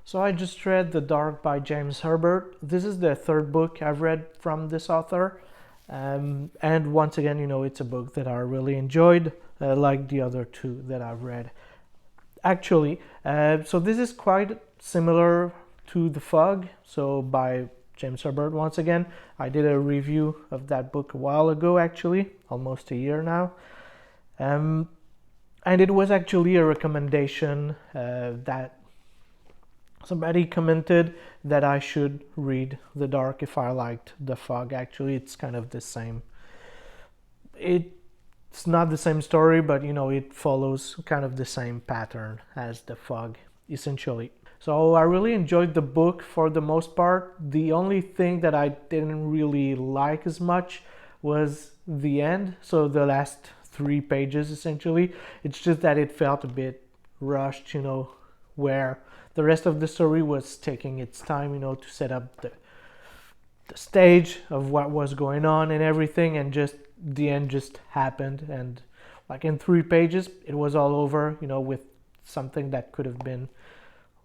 So I just read The Dark by James Herbert. This is the third book I've read from this author. And once again, it's a book that I really enjoyed, like the other two that I've read. Actually, so this is quite similar to The Fog, so by James Herbert once again. I did a review of that book a while ago, actually, almost a year now. And it was actually a recommendation that somebody commented that I should read The Dark if I liked The Fog. Actually, it's kind of the same. It's not the same story, but it follows kind of the same pattern as The Fog, essentially. So I really enjoyed the book for the most part. The only thing that I didn't really like as much was the end. So the last 3 pages, essentially. It's just that it felt a bit rushed, where the rest of the story was taking its time, to set up the stage of what was going on and everything, and just the end just happened, and like in 3 pages it was all over, with something that could have been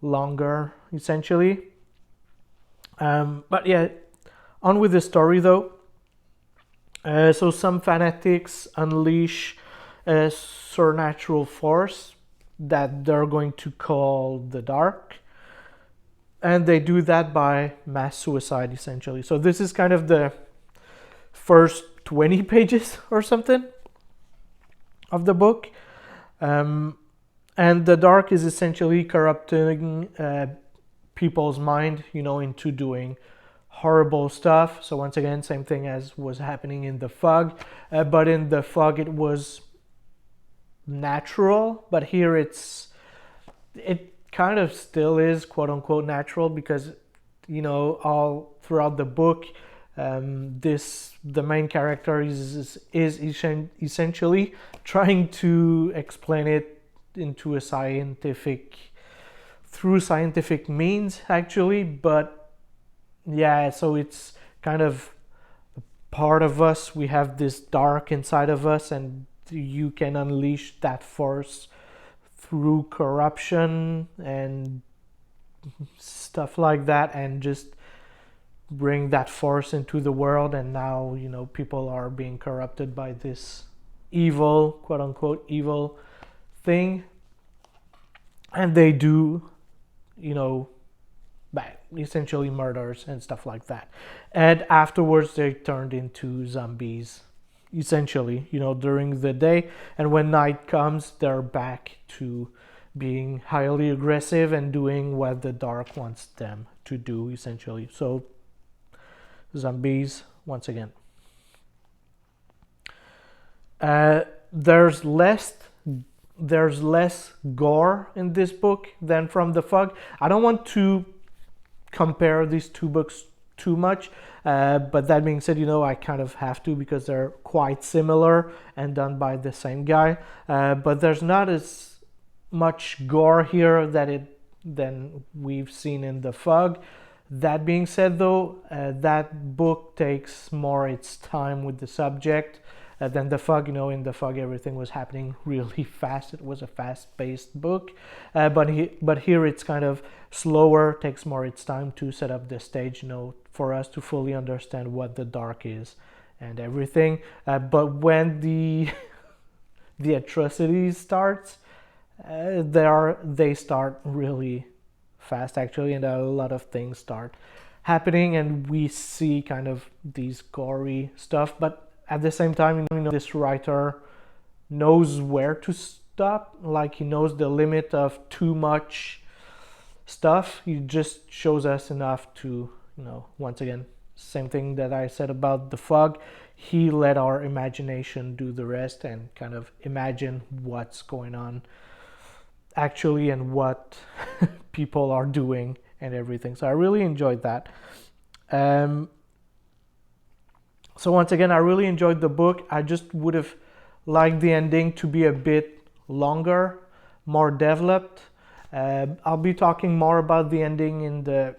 longer, essentially. But yeah, on with the story though. So some fanatics unleash a supernatural force that they're going to call the Dark, and they do that by mass suicide, essentially. So this is kind of the first 20 pages or something of the book. And the Dark is essentially corrupting people's mind, into doing horrible stuff. So once again, same thing as was happening in The Fog, but in The Fog it was natural, but here it kind of still is quote unquote natural, because all throughout the book, the main character is essentially trying to explain it into through scientific means, actually. But yeah, so it's kind of part of us. We have this dark inside of us, and you can unleash that force through corruption and stuff like that, and just bring that force into the world. And now people are being corrupted by this evil, quote unquote evil thing, and they do essentially murders and stuff like that. And afterwards they turned into zombies, essentially, during the day, and when night comes they're back to being highly aggressive and doing what the Dark wants them to do, essentially. So zombies once again. There's less gore in this book than from The Fog. I don't want to compare these two books too much, but that being said, I kind of have to, because they're quite similar and done by the same guy. But there's not as much gore here than we've seen in The Fog. That being said, though, that book takes more its time with the subject than The Fog. In The Fog everything was happening really fast. It was a fast-paced book, but here it's kind of slower, takes more its time to set up the stage, for us to fully understand what the Dark is and everything. But when the atrocities starts, they start really fast, actually, and a lot of things start happening, and we see kind of these gory stuff. But at the same time, this writer knows where to stop. Like, he knows the limit of too much stuff. He just shows us enough to, once again, same thing that I said about The Fog. He let our imagination do the rest and kind of imagine what's going on actually and what people are doing and everything. So I really enjoyed that. So once again, I really enjoyed the book. I just would have liked the ending to be a bit longer, more developed. I'll be talking more about the ending in the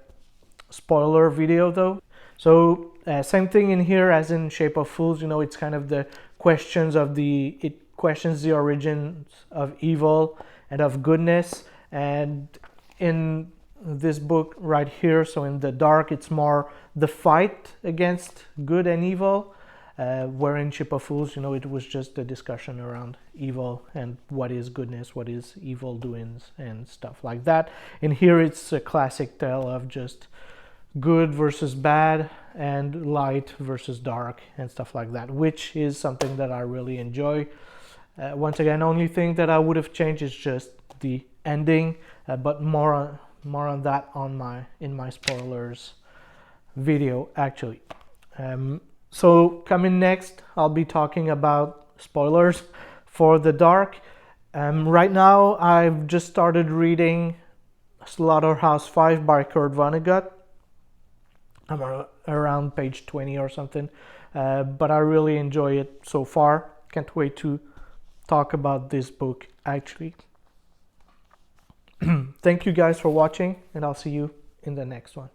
spoiler video though. So same thing in here as in Shape of Fools. It's kind of the questions of it questions the origins of evil and of goodness. And in this book right here. So in the dark, it's more the fight against good and evil, where in Ship of Fools, it was just a discussion around evil and what is goodness, what is evil doings and stuff like that. And here it's a classic tale of just good versus bad and light versus dark and stuff like that, which is something that I really enjoy. Once again, only thing that I would have changed is just the ending, but more on that in my spoilers video actually. So coming next, I'll be talking about spoilers for The Dark. Right now, I've just started reading Slaughterhouse-Five by Kurt Vonnegut. I'm around page 20 or something, but I really enjoy it so far. Can't wait to talk about this book actually. Thank you guys for watching, and I'll see you in the next one.